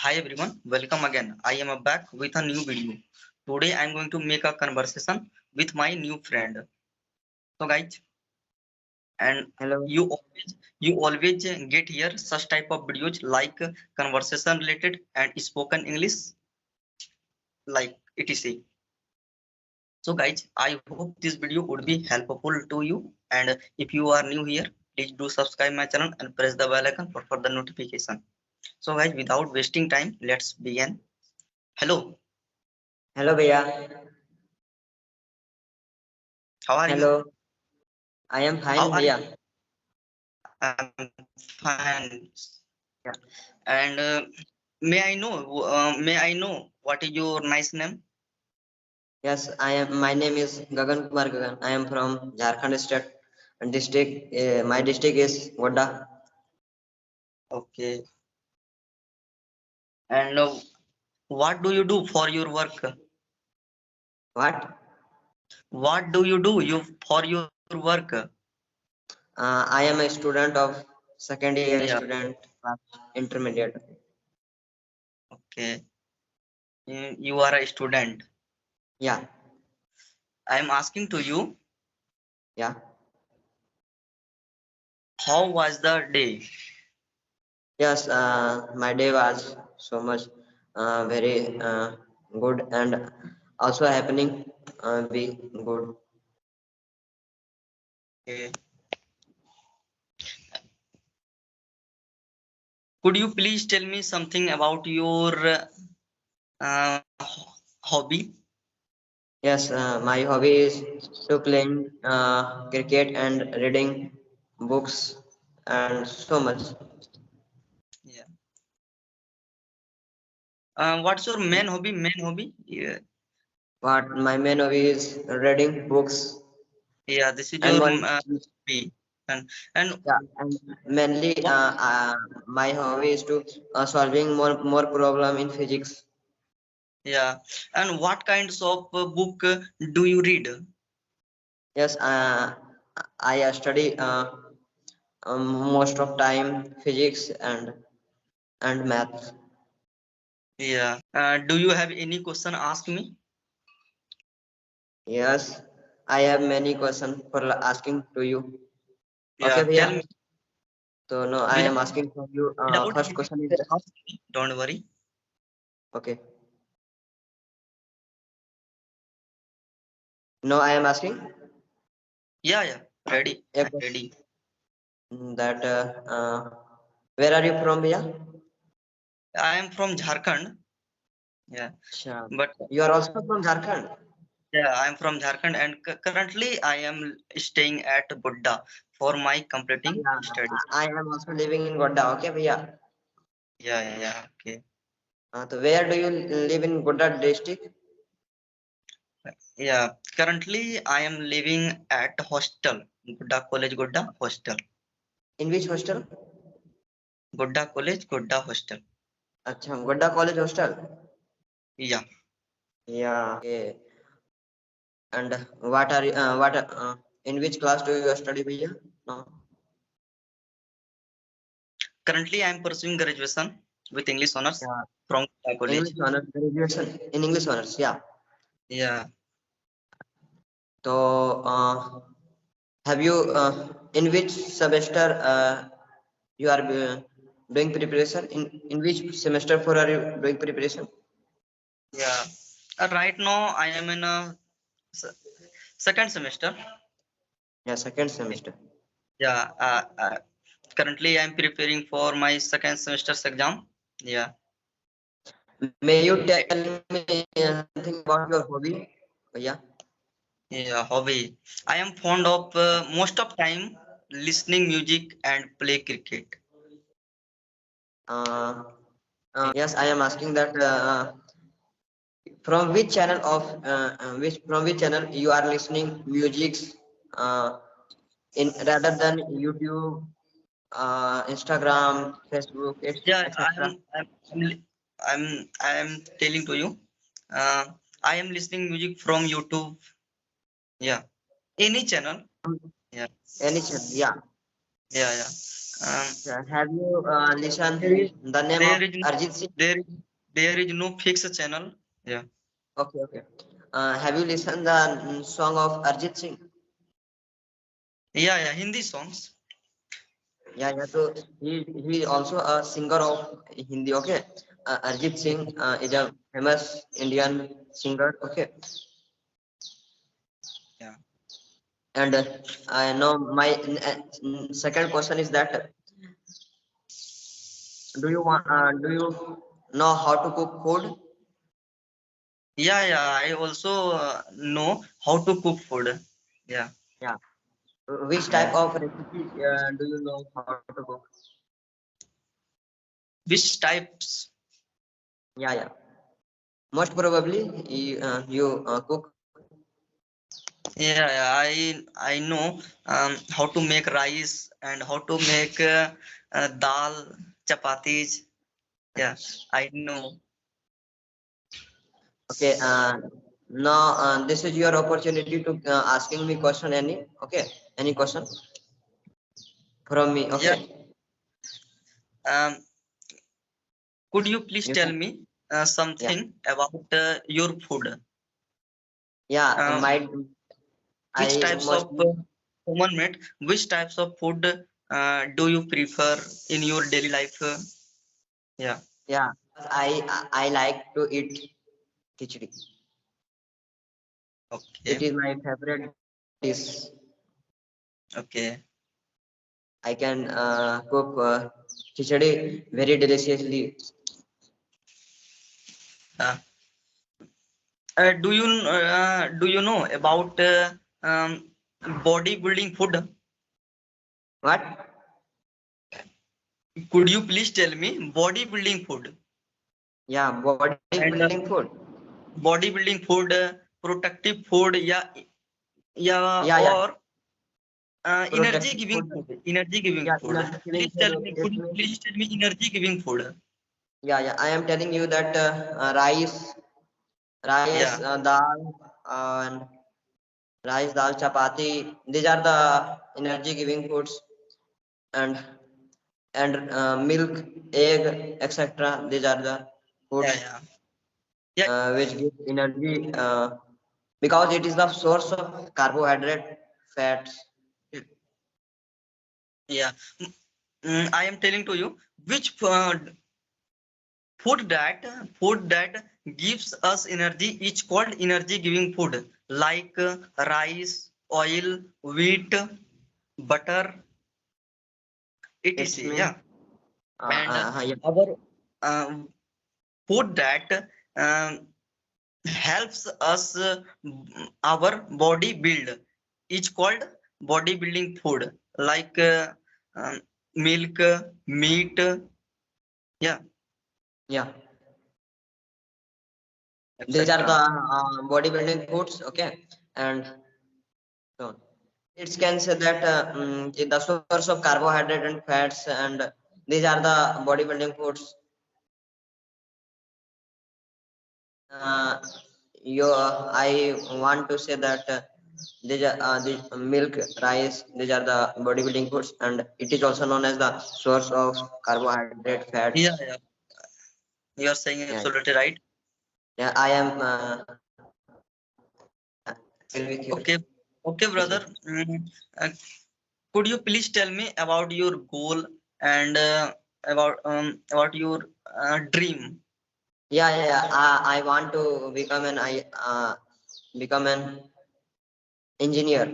Hi everyone, welcome again. I am back with a new video. Today I am going to make a conversation with my new friend. So guys, and Hello. you always get here such type of videos like conversation related and spoken English like etc. So guys, I hope this video would be helpful to you. And if you are new here, please do subscribe my channel and press the bell icon for further notification. So guys, without wasting time, let's begin. Hello, Hello, भैया. how are you? Hello. I am How fine, are you? भैया. I'm fine. Yeah. And may I know what is your nice name? Yes, I am. My name is Gagan Kumar Gagan. I am from Jharkhand state and district. My district is Godda. Okay. And what do you do for your work? What? What do you do for your work? I am a student of second year Yeah. student class intermediate. Okay. You are a student. Yeah. I am asking to you, Yeah. how was the day? Yes. My day was so much very good and also happening be good. Okay. Could you please tell me something about your uh, hobby? Yes, my hobby is to playing cricket and reading books and so much. Yeah. What's your main hobby? Main hobby? Yeah. But my main hobby is reading books Yeah. This is and your one. hobby. And Yeah, and mainly what? my hobby is to solving more problem in physics. Yeah. And what kinds of book do you read? Yes, I study most of time physics and maths. Yeah. Do you have any question? Ask me. Yes, I have many questions for asking to you. Yeah. Okay, Tell भैया. me. So no, I am Without asking from you. without First question is ask me. Don't worry. okay. No, I am asking Yeah. Yeah. Ready. a I'm ready. question that where are you from, Bhaiya? I am from Jharkhand. Yeah. Sure. But You are also from Jharkhand. yeah, I am from Jharkhand, and currently I am staying at Buddha for my completing Yeah, study. I am also living in Godda. Okay, Bhaiya. Yeah. Yeah. Okay. So where do you live in Godda district? Yeah. Currently I am living at hostel. Buddha College, Buddha hostel. In which hostel? Buddha College, Buddha hostel. Acha, Godda College hostel. Yeah. Yeah. Okay. And what are you, in which class do you study, Bhaiya? No. Currently I am pursuing graduation with English honors Yeah. from Buddha English College. honors graduation in English honors. Yeah. Yeah. So have you in which semester you are doing preparation? In which semester for are you doing preparation? Yeah. Right now I am in a second semester. Yeah, second semester. Yeah. Currently I am preparing for my second semester's exam. Yeah. May you tell me something about your hobby? Yeah. Yeah, hobby. I am fond of most of time listening music and play cricket. Uh, yes, I am asking that from which channel of which from which channel you are listening music uh, in rather than YouTube, Instagram, Facebook, Yeah, etc. I am telling to you. Uh, I am listening music from YouTube. Yeah, any channel. Yeah, Any channel, yeah. Yeah, yeah. Have you listened There is the name of there is Arjit Singh? there is there is no fixed channel. Yeah. Okay, okay. Have you listened the song of Arjit Singh? Yeah, yeah. Hindi songs. Yeah, yeah. So he is also a singer of Hindi. Okay, Arjit Singh is a famous Indian singer. Okay, Yeah. and I know my second question is that do you know how to cook food? Yeah, yeah. I also know how to cook food. Yeah. Yeah. Which type Yeah. of recipe do you know how to cook? Which types? Yeah, yeah. Most probably you cook. Yeah, yeah. I know how to make rice and how to make dal, chapatis. Yeah, I know. Okay. Now this is your opportunity to asking me question any. Okay. Any question from me? Yeah. Okay. Um, could you please You tell can. me Yeah. something about your food? Yeah. Uh, My which I types of mostly. common mate? Which types of food do you prefer in your daily life? Yeah. Yeah. I like to eat khichdi. It Okay. is my favorite dish. Okay. I can cook khichdi very deliciously. Uh, do you know about bodybuilding food? What? Could you please tell me bodybuilding food Yeah, and bodybuilding food. bodybuilding food, protective food, yeah, Yeah, yeah. or energy Protective giving food. food, energy giving Yeah, food. energy giving Please food. tell me. It Could you means, please tell me energy giving food? yeah, yeah. I am telling you that rice, Yeah, dal, and rice, dal, chapati. These are the energy giving foods, and milk, egg, etc. These are the yeah, foods yeah, yeah, which give energy because it is the source of carbohydrate, fats. yeah. I am telling to you which food that gives us energy is called energy giving food, like rice, oil, wheat, butter, It's etc. mean Yeah, and yeah, our food that um, helps us our body build is called bodybuilding food, like milk, meat. Yeah, yeah. These are the etc. bodybuilding foods. Okay, and so it can say that the source of carbohydrate and fats, and these are the bodybuilding foods. Uh, I want to say that these milk, rice, these are the bodybuilding foods, and it is also known as the source of carbohydrate, fats. Yeah, yeah, you are saying Yeah, absolutely right. yeah. I am agree with your Okay, okay, brother. decision. Uh, could you please tell me about your goal and about your dream? Yeah, yeah, yeah. I want to become an become an engineer.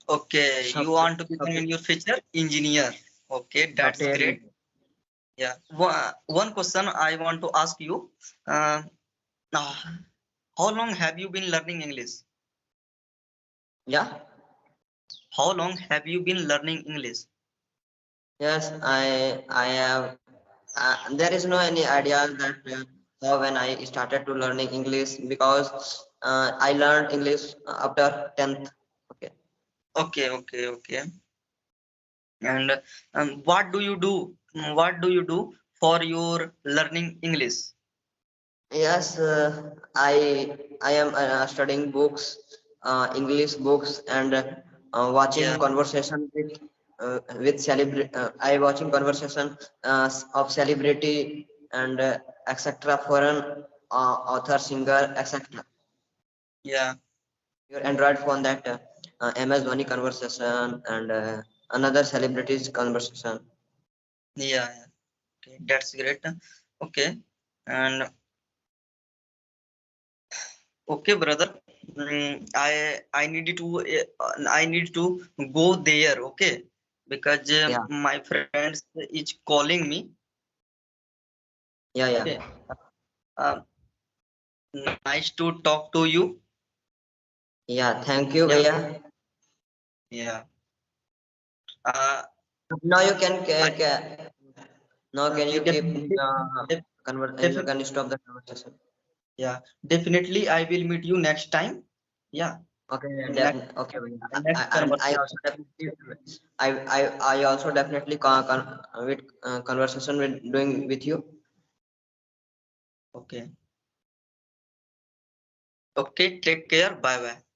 Okay, you Software, want to become software, in your future engineer. Okay, that's software great. engineer. Yeah. One question I want to ask you. Uh, ah, how long have you been learning English? Yeah. How long have you been learning English? Yes, I have. There is no any idea that how when I started to learning English because I learned English after 10th. Okay. Okay, okay, okay. And what do you do? What do you do for your learning English? Yes, I am studying books, English books, and watching Yeah, conversation with. with celebrity. I watching conversation of celebrity and etc. Foreign author, singer, etc. Yeah, Your Android phone that MS Dhoni conversation and another celebrities conversation. yeah, yeah. Okay, that's great. Okay, and okay, brother. I need to go there. Okay, because Yeah, my friends is calling me. yeah, yeah, Okay, uh, nice to talk to you. yeah. Thank you, Yeah, Bhaiya. yeah. Uh, Now you can I, now can you you keep can you definitely, can stop the conversation. yeah, definitely. I will meet you next time. Yeah, Okay, yeah, next okay. Bhaiya. next And I conversation. also definitely I also definitely with conversation with doing with you. Okay, okay. Take care. Bye bye.